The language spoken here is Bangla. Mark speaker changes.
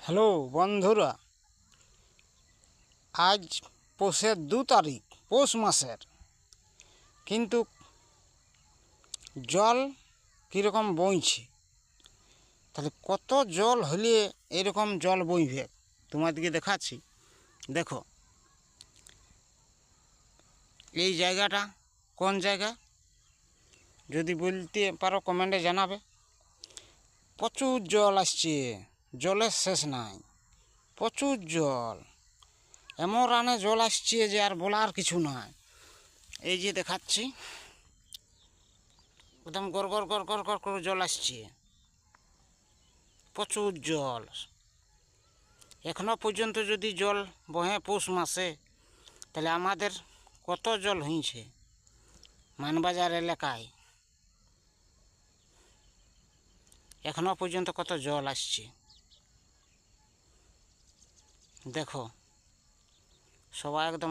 Speaker 1: হ্যালো বন্ধুরা, আজ পৌষের 2 তারিখ, পৌষ মাসের, কিন্তু জল কীরকম বইছে। তাহলে কত জল হলে এরকম জল বইবে তোমাদেরকে দেখাচ্ছি। দেখো এই জায়গাটা কোন জায়গা, যদি বলতে পারো কমেন্টে জানাবে। প্রচুর জল আসছে, জলের শেষ নাই, প্রচুর জল, এমন রানে জল আসছে যে আর বলার কিছু নাই। এই যে দেখাচ্ছি, একদম গড় গড় গড় গড় গড় করে জল আসছে, প্রচুর জল। এখনো পর্যন্ত যদি জল বহে পৌষ মাসে, তাহলে আমাদের কত জল হয়েছে মানবাজার এলাকায়, এখনো পর্যন্ত কত জল আসছে। দেখো সবাই একদম